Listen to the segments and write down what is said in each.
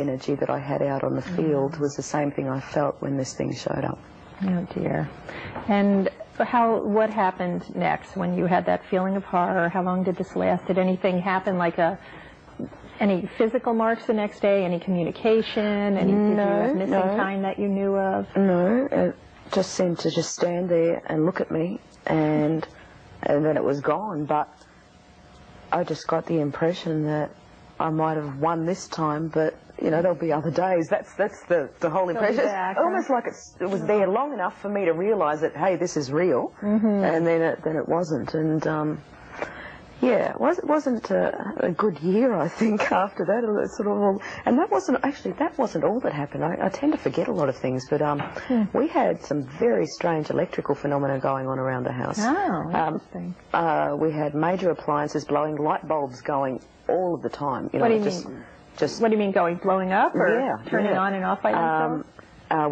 energy that I had out on the field was the same thing I felt when this thing showed up. Oh dear. And what happened next when you had that feeling of horror? How long did this last? Did anything happen, like any physical marks the next day, any communication, did you have missing time that you knew of? No, it just seemed to just stand there and look at me, and then it was gone. But I just got the impression that I might have won this time, but there'll be other days. That's the whole impression. It's almost like it was there long enough for me to realise that, hey, this is real, and then it wasn't. And yeah, it wasn't a good year, I think, after that. It was sort of all, and that wasn't all that happened. I tend to forget a lot of things, but we had some very strange electrical phenomena going on around the house. Oh, interesting. We had major appliances blowing, light bulbs going all of the time. What do you mean? What do you mean, blowing up, or turning on and off by themselves?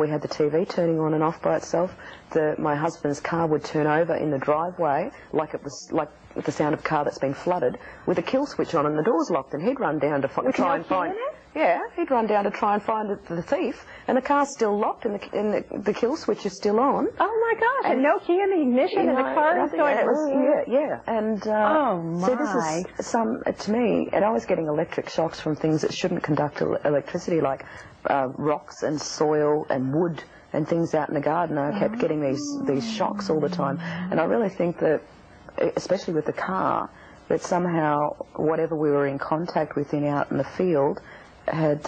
We had the TV turning on and off by itself. My husband's car would turn over in the driveway, like it was like with the sound of a car that's been flooded, with a kill switch on and the door's locked, and he'd run down to try and find. Yeah, he'd run down to try and find the thief, and the car's still locked, and the kill switch is still on. Oh my gosh! And no key in the ignition, and the car is going. And oh my! So this is to me, and I was getting electric shocks from things that shouldn't conduct electricity, like rocks and soil and wood and things out in the garden. I kept getting these shocks all the time, and I really think that, especially with the car, that somehow whatever we were in contact with out in the field had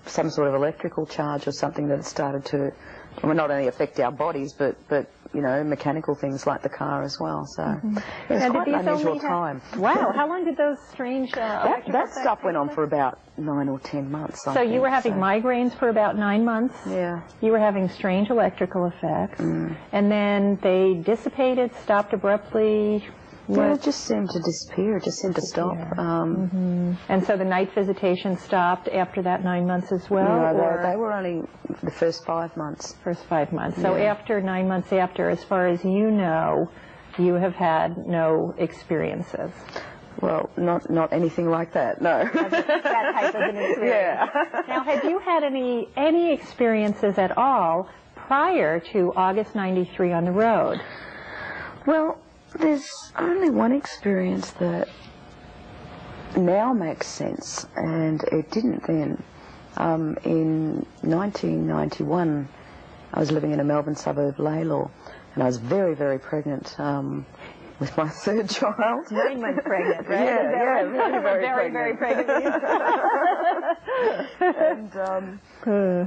some sort of electrical charge or something that had started to, not only affect our bodies, but mechanical things like the car as well. So it was quite an unusual time. Wow, how long did those strange that stuff went on for about 9 or 10 months. So you were having migraines for about 9 months. Yeah. You were having strange electrical effects, and then they dissipated, stopped abruptly. Yeah, it just seemed to disappear. It just seemed to stop. And so the night visitation stopped after that 9 months as well? No, they were only the first 5 months. First 5 months. So after 9 months after, as far as you know, you have had no experiences? Well, not anything like that, no. That type of an experience. Yeah. Now, had you had any experiences at all prior to August '93 on the road? Well, there's only one experience that now makes sense, and it didn't then. In 1991, I was living in a Melbourne suburb, Laylaw, and I was very, very pregnant with my third child. 9 months pregnant, right? Yeah, very pregnant.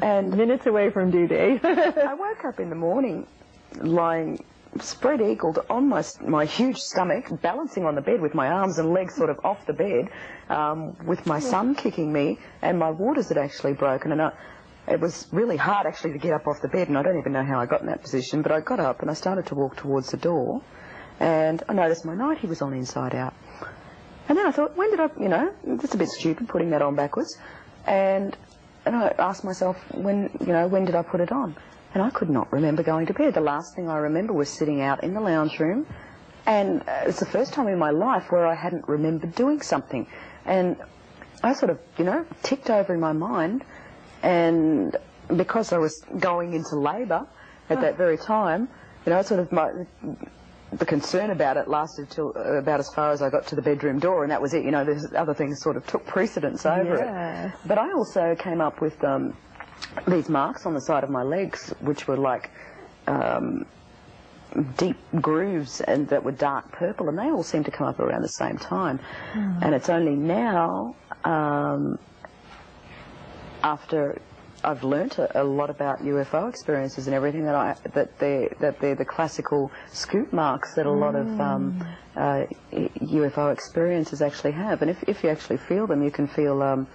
And minutes away from due date. I woke up in the morning lying spread-eagled on my huge stomach, balancing on the bed with my arms and legs sort of off the bed, with my son kicking me, and my waters had actually broken, and it was really hard actually to get up off the bed, and I don't even know how I got in that position, but I got up and I started to walk towards the door, and I noticed my nightie was on inside out. And then I thought, when did I, it's a bit stupid putting that on backwards, and I asked myself, when did I put it on? And I could not remember going to bed. The last thing I remember was sitting out in the lounge room, and it's the first time in my life where I hadn't remembered doing something. And I sort of, ticked over in my mind, and because I was going into labour at that very time, sort of the concern about it lasted till about as far as I got to the bedroom door, and that was it. There's other things sort of took precedence over it. But I also came up with these marks on the side of my legs, which were like deep grooves and that were dark purple, and they all seemed to come up around the same time. And it's only now, after I've learnt a lot about UFO experiences and everything, that they're the classical scoop marks that a lot of UFO experiences actually have. And if you actually feel them, you can feel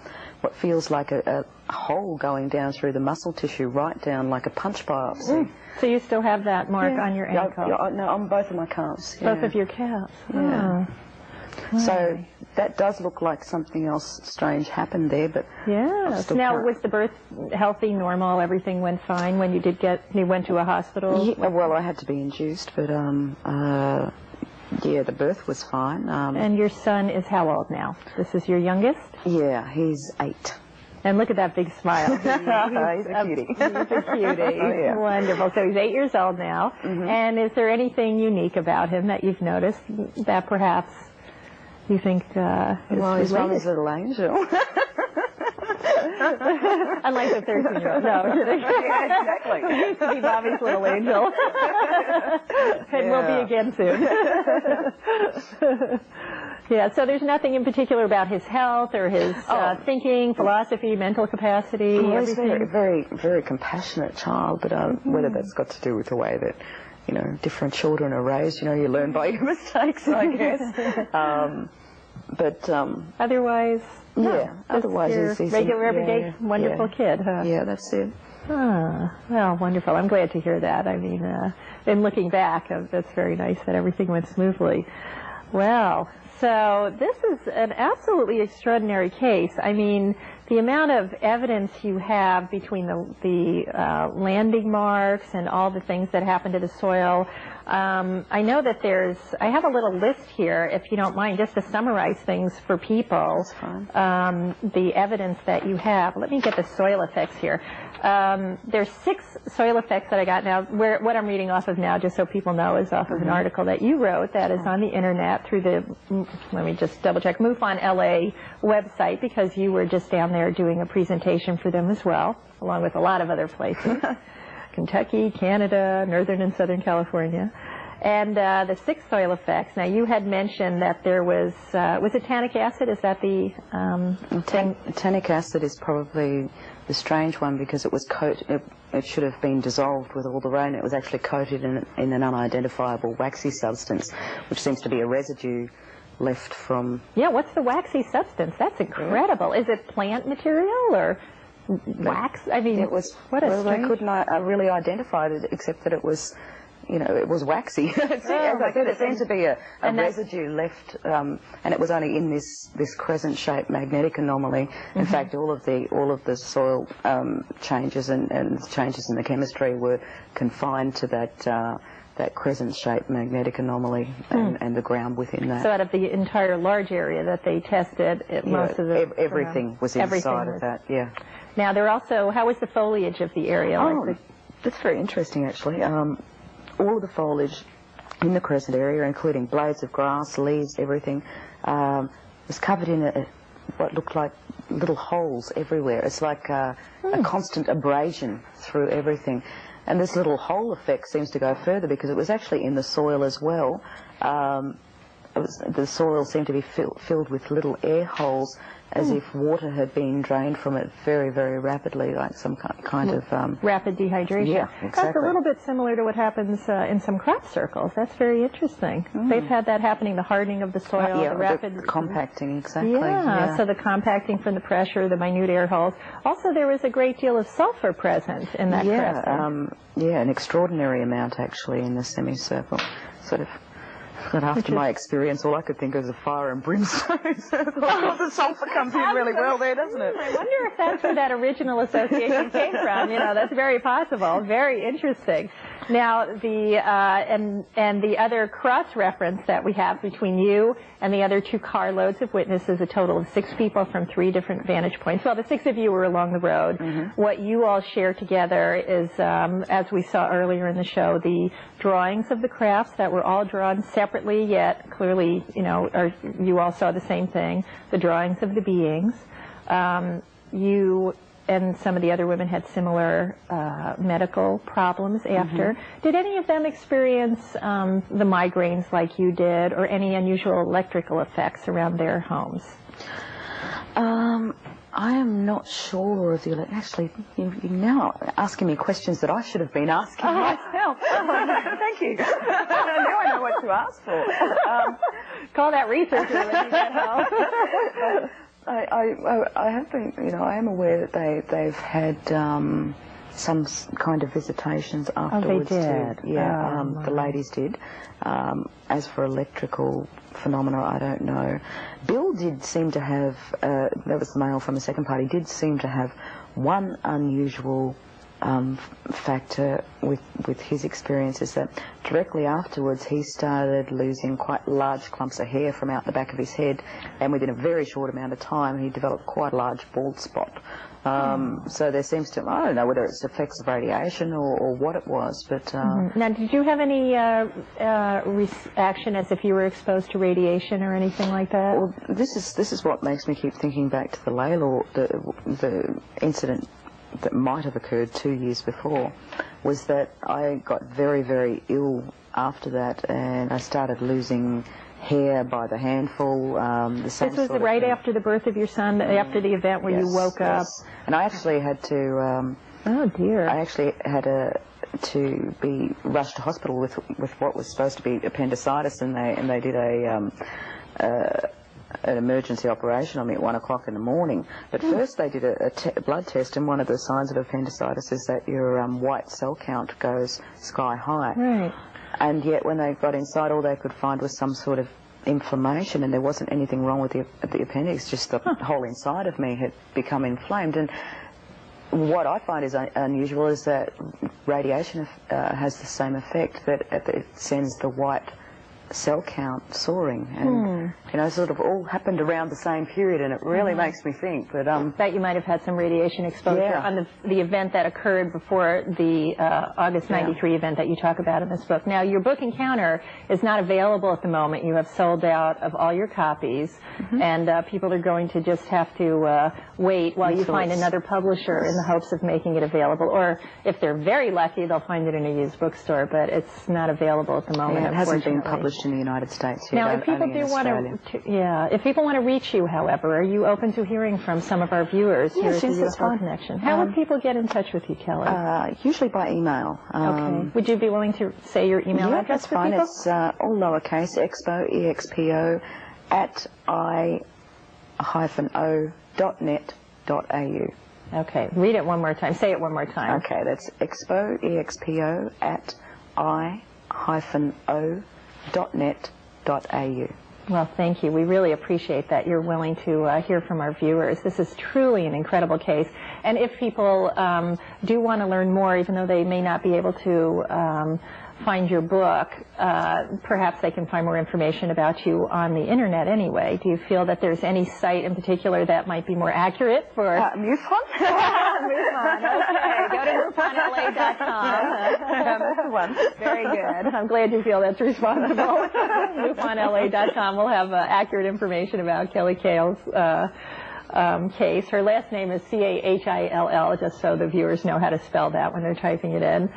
what feels like a hole going down through the muscle tissue, right down like a punch biopsy. So you still have that mark on your ankle? No, on both of my calves. Both of your calves? Yeah. So that does look like something else strange happened there, but now, was the birth healthy, normal? Everything went fine when you went to a hospital? Yeah, well, I had to be induced, but the birth was fine. And your son is how old now? This is your youngest? Yeah, he's 8. And look at that big smile. He's a cutie. He's a cutie. Oh, yeah. Wonderful. So he's 8 years old now. And is there anything unique about him that you've noticed that perhaps you think is well, he's Mommy's little angel. Unlike the 13-year-old. No, I'm kidding. Yeah, exactly. He used to be Mommy's little angel. And will be again soon. Yeah, so there's nothing in particular about his health or his thinking, philosophy, mental capacity, well, he's everything? a very, very compassionate child, but whether that's got to do with the way that, you know, different children are raised, you know, you learn by your mistakes, I guess. Otherwise, yeah, otherwise he's regular, everyday, wonderful kid, huh? Yeah, that's it. Ah, well, wonderful. I'm glad to hear that. I mean, in looking back, that's very nice that everything went smoothly. Well, so this is an absolutely extraordinary case. I mean, the amount of evidence you have between the landing marks and all the things that happened to the soil. I know that I have a little list here, if you don't mind, just to summarize things for people. That's fine. The evidence that you have. Let me get the soil effects here. There's 6 soil effects that I got now. What I'm reading off of now, just so people know, is off of an article that you wrote that is on the internet through the, let me just double check, MUFON LA website, because you were just down there doing a presentation for them as well, along with a lot of other places. Kentucky, Canada, Northern and Southern California. And the 6 soil effects. Now, you had mentioned that there was it tannic acid? Is that the tannic acid is probably the strange one, because it was it should have been dissolved with all the rain. It was actually coated in an unidentifiable waxy substance, which seems to be a residue left from... Yeah, what's the waxy substance? That's incredible. Is it plant material or wax? I mean, it was... What a strange... They couldn't really identify it, except that it was... You know, it was waxy. As I said, it seemed to be a residue left, and it was only in this crescent-shaped magnetic anomaly. In fact, all of the soil changes and changes in the chemistry were confined to that crescent-shaped magnetic anomaly and the ground within that. So out of the entire large area that they tested, most of the... Everything was inside of that, yeah. Now, how was the foliage of the area? Oh, that's very interesting, actually. All of the foliage in the crescent area, including blades of grass, leaves, everything, was covered in what looked like little holes everywhere. It's like a constant abrasion through everything. And this little hole effect seems to go further, because it was actually in the soil as well. The soil seemed to be filled with little air holes, as if water had been drained from it very, very rapidly, like some kind of... rapid dehydration. Yeah, exactly. That's a little bit similar to what happens in some crop circles. That's very interesting. They've had that happening, the hardening of the soil, the rapid... The compacting, exactly. Yeah, so the compacting from the pressure, the minute air holes. Also, there was a great deal of sulfur present in that crescent. Yeah, an extraordinary amount, actually, in the semicircle. Sort of... But after my experience, all I could think of was fire and brimstone. The sulfur comes in really well there, doesn't it? I wonder if that's where that original association came from. You know, that's very possible. Very interesting. Now, and the other cross-reference that we have between you and the other 2 carloads of witnesses, a total of 6 people from 3 different vantage points. Well, the 6 of you were along the road. What you all share together is, as we saw earlier in the show, the drawings of the crafts that were all drawn separately, yet clearly, you know, you all saw the same thing, the drawings of the beings. You and some of the other women had similar medical problems after. Did any of them experience the migraines like you did, or any unusual electrical effects around their homes? I am not sure of the... Actually, you're now asking me questions that I should have been asking myself. Thank you. Now I know what to ask for. Call that researcher when you get home. I have been, you know, I am aware that they've had some kind of visitations afterwards. Oh, they did? Too. Yeah, the ladies did. As for electrical phenomena, I don't know. Bill did seem to have, that was the male from the second party, did seem to have one unusual factor with his experience is that directly afterwards he started losing quite large clumps of hair from out the back of his head, and within a very short amount of time he developed quite a large bald spot. So there seems to, I don't know whether it's effects of radiation or what it was, but... Now, did you have any reaction as if you were exposed to radiation or anything like that? Well, this is what makes me keep thinking back to the Laylaw, the incident that might have occurred 2 years before, was that I got very, very ill after that, and I started losing hair by the handful. The same this was sort right of after the birth of your son, after the event where you woke up. And I actually had to. Oh dear! I actually had to be rushed to hospital with what was supposed to be appendicitis, and they did an emergency operation on me at 1 o'clock in the morning. But first they did a blood test, and one of the signs of appendicitis is that your white cell count goes sky high. Right. And yet when they got inside, all they could find was some sort of inflammation, and there wasn't anything wrong with the appendix, just the whole inside of me had become inflamed. And what I find is unusual is that radiation has the same effect, that it sends the white cell count soaring, and you know, sort of all happened around the same period, and it really makes me think that that you might have had some radiation exposure on the event that occurred before the August '93 event that you talk about in this book. Now, your book Encounter is not available at the moment. You have sold out of all your copies, and people are going to just have to wait while you find another publisher in the hopes of making it available, or if they're very lucky, they'll find it in a used bookstore, but it's not available at the moment. It hasn't been published in the United States yet. Now, if people do want if people want to reach you, however, are you open to hearing from some of our viewers here at the UFO Connection? How would people get in touch with you, Kelly? Usually by email. Okay. Would you be willing to say your email address for people? That's fine. It's all lowercase, expo, E-X-P-O, at i-o.net.au. Okay. Read it one more time. Say it one more time. Okay. That's expo, E-X-P-O, at i-o.net.au. Well, thank you. We really appreciate that you're willing to hear from our viewers. This is truly an incredible case. And if people do want to learn more, even though they may not be able to find your book, perhaps they can find more information about you on the internet anyway. Do you feel that there's any site in particular that might be more accurate for... MUFON? MUFON, okay. Go to MUFONLA.com. Very good. I'm glad you feel that's responsible. MUFONLA.com will have accurate information about Kelly CaHill's case. Her last name is CaHill, just so the viewers know how to spell that when they're typing it in.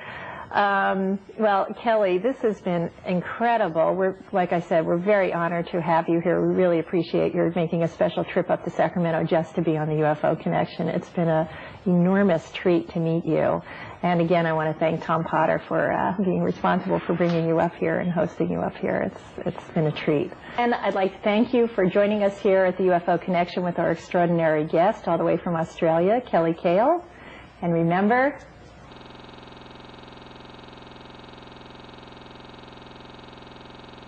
Well, Kelly, this has been incredible. Like I said, we're very honored to have you here. We really appreciate your making a special trip up to Sacramento just to be on the UFO Connection. It's been an enormous treat to meet you. And again, I want to thank Tom Potter for being responsible for bringing you up here and hosting you up here. It's been a treat. And I'd like to thank you for joining us here at the UFO Connection with our extraordinary guest all the way from Australia, Kelly CaHill. And remember,